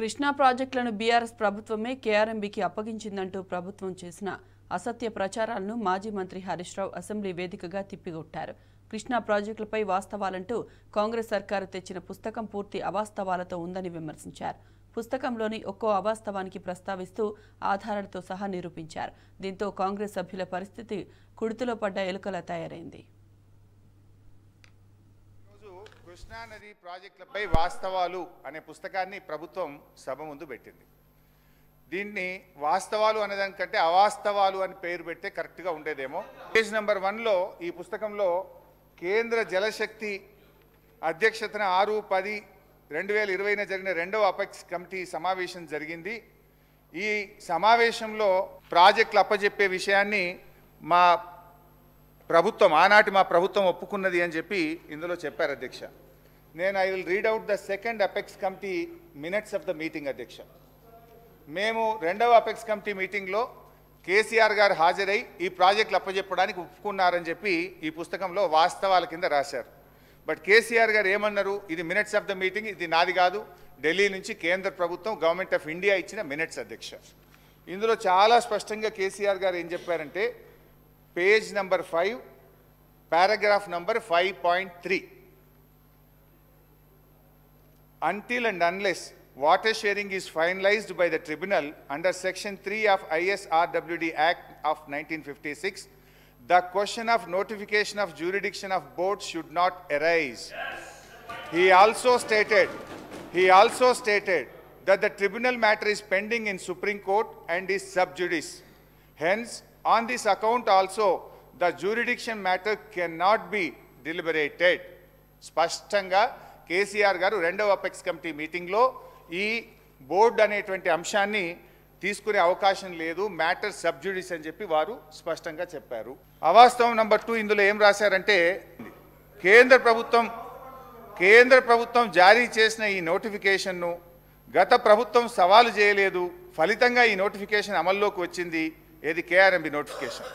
కృష్ణా ప్రాజెక్టులను బీఆర్ఎస్ ప్రభుత్వమే కేఆర్ఎంబీకి అప్పగించిందంటూ ప్రభుత్వం చేసిన అసత్య ప్రచారాలను మాజీ మంత్రి హరీష్ రావు అసెంబ్లీ వేదికగా తిప్పికొట్టారు. కృష్ణా ప్రాజెక్టులపై వాస్తవాలంటూ కాంగ్రెస్ సర్కారు తెచ్చిన పుస్తకం పూర్తి అవాస్తవాలతో ఉందని విమర్శించారు. పుస్తకంలోని ఒక్కో అవాస్తవానికి ప్రస్తావిస్తూ ఆధారాలతో సహా నిరూపించారు. దీంతో కాంగ్రెస్ సభ్యుల పరిస్థితి కుడితిలో పడ్డ ఎలుకలా తయారైంది. కృష్ణా నది ప్రాజెక్టులపై వాస్తవాలు అనే పుస్తకాన్ని ప్రభుత్వం సభ ముందు పెట్టింది. దీన్ని వాస్తవాలు అనేదానికంటే అవాస్తవాలు అని పేరు పెడితే కరెక్ట్గా ఉండేదేమో. పేజ్ నెంబర్ 1లో ఈ పుస్తకంలో కేంద్ర జలశక్తి అధ్యక్షతన 6/10/2020 జరిగిన 2వ అపెక్స్ కమిటీ సమావేశం జరిగింది. ఈ సమావేశంలో ప్రాజెక్టులు అప్పజెప్పే విషయాన్ని ఆనాటి మా ప్రభుత్వం ఒప్పుకున్నది అని చెప్పి ఇందులో చెప్పారు అధ్యక్ష. I will read out the second apex committee minutes of the meeting అధ్యక్ష. మేము 2వ అపెక్స్ కమిటీ మీటింగ్లో కేసీఆర్ గారు హాజరై ఈ ప్రాజెక్టులు అప్పజెప్పడానికి ఒప్పుకున్నారని చెప్పి ఈ పుస్తకంలో వాస్తవాల కింద రాశారు. బట్ కేసీఆర్ గారు ఏమన్నారు, ఇది మినిట్స్ ఆఫ్ ద మీటింగ్, ఇది నాది కాదు, ఢిల్లీ నుంచి కేంద్ర ప్రభుత్వం గవర్నమెంట్ ఆఫ్ ఇండియా ఇచ్చిన మినిట్స్ అధ్యక్ష. ఇందులో చాలా స్పష్టంగా కేసీఆర్ గారు ఏం చెప్పారంటే, page number 5 paragraph number 5.3, until and unless water sharing is finalized by the tribunal under section 3 of ISRWD Act of 1956, the question of notification of jurisdiction of board should not arise. He also stated that the tribunal matter is pending in Supreme Court and is sub judice. Hence, on this account also, the jurisdiction matter cannot be deliberated. స్పష్టంగా కేసీఆర్ గారు 2వ apex committee మీటింగ్లో ఈ board అనేటువంటి అంశాన్ని తీసుకునే అవకాశం లేదు, మ్యాటర్ సబ్జుడిస్ అని చెప్పి వారు స్పష్టంగా చెప్పారు. అవాస్తవం నెంబర్ 2 ఇందులో ఏం రాశారంటే, కేంద్ర ప్రభుత్వం జారీ చేసిన ఈ నోటిఫికేషన్ను గత ప్రభుత్వం సవాలు చేయలేదు, ఫలితంగా ఈ నోటిఫికేషన్ అమల్లోకి వచ్చింది. ఏది? KRMB notification.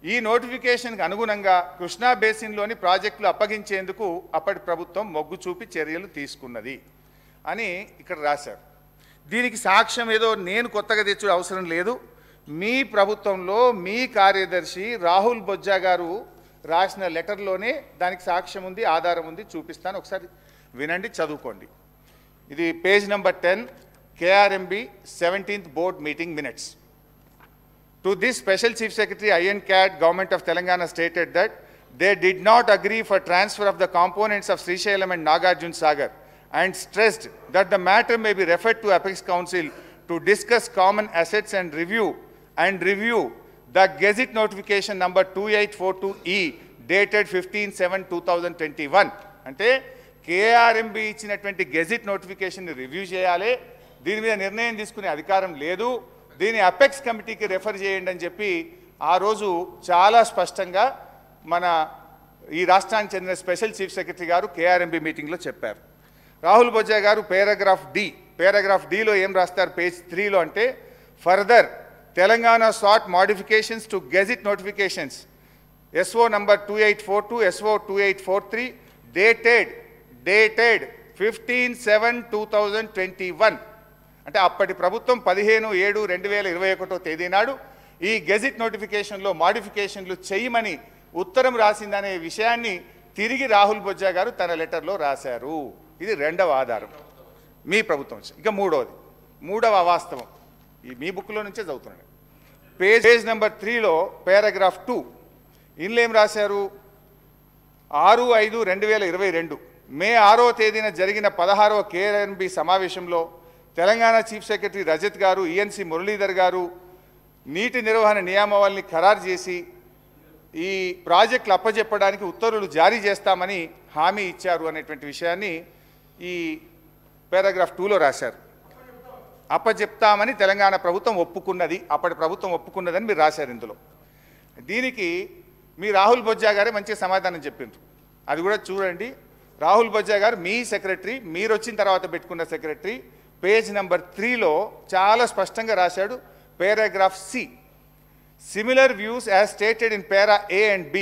ఈ నోటిఫికేషన్కి అనుగుణంగా కృష్ణా బేసిన్లోని ప్రాజెక్టులు అప్పగించేందుకు అప్పటి ప్రభుత్వం మొగ్గు చూపి చర్యలు తీసుకున్నది అని ఇక్కడ రాశారు. దీనికి సాక్ష్యం ఏదో నేను కొత్తగా తెచ్చే అవసరం లేదు. మీ ప్రభుత్వంలో మీ కార్యదర్శి రాహుల్ బొజ్జా గారు రాసిన లెటర్లోనే దానికి సాక్ష్యం ఉంది, ఆధారం ఉంది, చూపిస్తాను. ఒకసారి వినండి, చదువుకోండి. ఇది page number 10, KRMB 17th board meeting minutes. To this, Special Chief Secretary INCAD, Government of Telangana stated that they did not agree for transfer of the components of Srisailam and Nagarjuna Sagar and stressed that the matter may be referred to Apex Council to discuss common assets and review the Gazette notification number 2842E dated 15/7/2021. అంటే KRMB ఇచ్చినటువంటి gazette notification review చేయాలి, దీని మీద నిర్ణయం తీసుకునే అధికారం లేదు, దీన్ని అపెక్స్ కమిటీకి రెఫర్ చేయండి అని చెప్పి ఆ రోజు చాలా స్పష్టంగా మన ఈ రాష్ట్రానికి చెందిన స్పెషల్ చీఫ్ సెక్రటరీ గారు కేఆర్ఎంబీ మీటింగ్లో చెప్పారు. రాహుల్ బొజ్జా గారు పారాగ్రాఫ్ డిలో ఏం రాస్తారు పేజ్ 3లో అంటే, further Telangana sought modifications to gazette notifications SO number 2842, SO 2843 dated 15/7/2021. అంటే అప్పటి ప్రభుత్వం 15/7/2021 తేదీ నాడు ఈ గెజిట్ నోటిఫికేషన్లో మాడిఫికేషన్లు చేయమని ఉత్తరం రాసిందనే విషయాన్ని తిరిగి రాహుల్ బొజ్జా గారు తన లెటర్లో రాశారు. ఇది 2వ ఆధారం మీ ప్రభుత్వం. ఇక మూడవ అవాస్తవం ఈ మీ బుక్లో నుంచే చదువుతున్నాను. పేజ్ నెంబర్ 3లో పారాగ్రాఫ్ 2 ఇందులో ఏం రాశారు, 6/5/2022 మే 6వ తేదీన జరిగిన 16వ కేఆర్ఎంబీ సమావేశంలో తెలంగాణ చీఫ్ సెక్రటరీ రజత్ గారు, ఈఎన్సీ మురళీధర్ గారు నీటి నిర్వహణ నియామావళిని ఖరారు చేసి ఈ ప్రాజెక్టులు అప్పజెప్పడానికి ఉత్తర్వులు జారీ చేస్తామని హామీ ఇచ్చారు అనేటువంటి విషయాన్ని ఈ పారాగ్రాఫ్ 2లో రాశారు. అప్పజెప్తామని తెలంగాణ ప్రభుత్వం ఒప్పుకున్నది, అప్పటి ప్రభుత్వం ఒప్పుకున్నదని మీరు రాశారు ఇందులో. దీనికి మీ రాహుల్ బొజ్జా గారే మంచి సమాధానం చెప్పిండ్రు. అది కూడా చూడండి. రాహుల్ బొజ్జా గారు మీ సెక్రటరీ, మీరు వచ్చిన తర్వాత పెట్టుకున్న సెక్రటరీ, పేజ్ నెంబర్ 3లో చాలా స్పష్టంగా రాశాడు. Paragraph C, similar views as stated in para A and B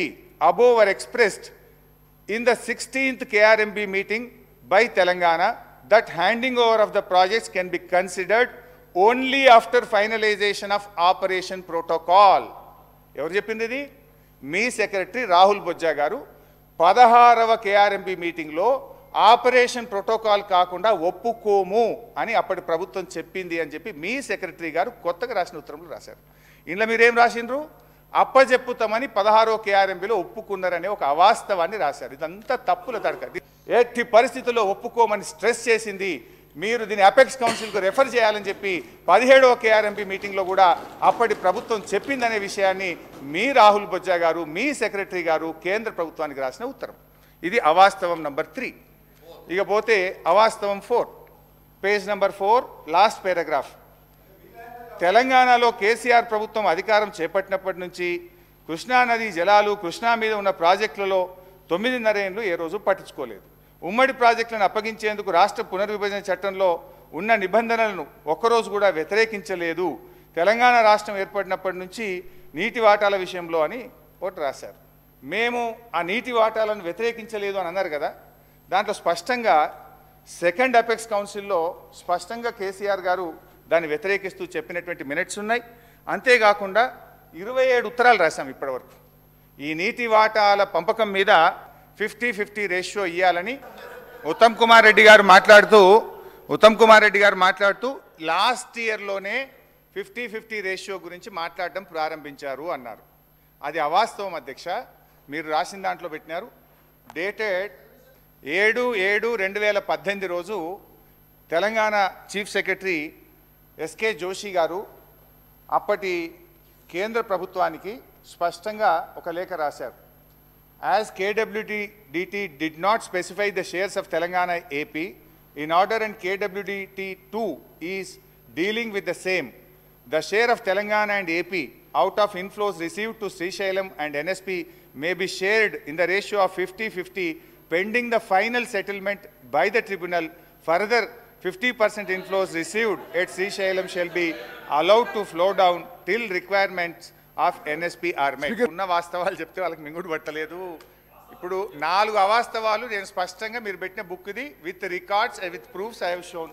above were expressed in the 16th KRMB meeting by Telangana that handing over of the projects can be considered only after finalization of operation protocol. ఎవరు చెప్పింది ఇది? మీ secretary Rahul Bojja గారు 16వ KRMB మీటింగ్లో operation protocol కాకుండా ఒప్పుకోము అని అప్పటి ప్రభుత్వం చెప్పింది అని చెప్పి మీ సెక్రటరీ గారు కొత్తగా రాసిన ఉత్తరంలో రాశారు. ఇందులో మీరేం రాసిండ్రు? అప్పచెప్పుతామని 16వ కేఆర్ఎంబిలో ఒప్పుకున్నారనే ఒక అవాస్తవాన్ని రాశారు. ఇదంతా తప్పుల తడక. ఎట్టి పరిస్థితుల్లో ఒప్పుకోమని స్ట్రెస్ చేసింది. మీరు దీన్ని అపెక్స్ కౌన్సిల్కు రెఫర్ చేయాలని చెప్పి 17వ కేఆర్ఎంబి మీటింగ్లో కూడా అప్పటి ప్రభుత్వం చెప్పిందనే విషయాన్ని మీ రాహుల్ బొజ్జా గారు, మీ సెక్రటరీ గారు కేంద్ర ప్రభుత్వానికి రాసిన ఉత్తరం. ఇది అవాస్తవం నంబర్ 3. ఇక పోతే అవాస్తవం 4, పేజ్ నంబర్ 4, లాస్ట్ పారాగ్రాఫ్. తెలంగాణలో కేసీఆర్ ప్రభుత్వం అధికారం చేపట్టినప్పటి నుంచి కృష్ణానది జలాలు, కృష్ణా మీద ఉన్న ప్రాజెక్టులలో 9.5 ఏళ్ళు ఏ రోజు పట్టించుకోలేదు. ఉమ్మడి ప్రాజెక్టులను అప్పగించేందుకు రాష్ట్ర పునర్విభజన చట్టంలో ఉన్న నిబంధనలను ఒక్కరోజు కూడా వ్యతిరేకించలేదు. తెలంగాణ రాష్ట్రం ఏర్పడినప్పటి నుంచి నీటి వాటాల విషయంలో అని ఒకటి రాశారు. మేము ఆ నీటి వాటాలను వ్యతిరేకించలేదు అని అన్నారు కదా. దాంట్లో స్పష్టంగా సెకండ్ అపెక్స్ కౌన్సిల్లో స్పష్టంగా కేసీఆర్ గారు దాన్ని వ్యతిరేకిస్తూ చెప్పినటువంటి మినిట్స్ ఉన్నాయి. అంతేకాకుండా 27 ఉత్తరాలు రాశాం ఇప్పటివరకు. ఈ నీటి వాటాల పంపకం మీద 50-50 రేషియో ఇవ్వాలని ఉత్తమ్ కుమార్ రెడ్డి గారు మాట్లాడుతూ లాస్ట్ ఇయర్లోనే 50-50 రేషియో గురించి మాట్లాడడం ప్రారంభించారు అన్నారు. అది అవాస్తవం అధ్యక్ష. మీరు రాసిన దాంట్లో పెట్టినారు. డేటెడ్ 7/7/2018 రోజు తెలంగాణ చీఫ్ సెక్రటరీ ఎస్కే జోషి గారు అప్పటి కేంద్ర ప్రభుత్వానికి స్పష్టంగా ఒక లేఖ రాశారు. As KWDT did not specify the shares of Telangana AP in order and KWDT2 is dealing with the same, the share of Telangana and AP out of inflows received to Srisailam and NSP may be shared in the ratio of 50-50 pending the final settlement by the tribunal. Further, 50% inflows received at Srisailam shall be allowed to flow down till requirements of NSP are met. ఉన్న వాస్తవాలు చెప్తే వాళ్ళకి మింగుడు పట్టలేదు. ఇప్పుడు 4 అవాస్తవాలు నేను స్పష్టంగా మీరు పెట్టిన బుక్ ఇది with records with proofs I have shown.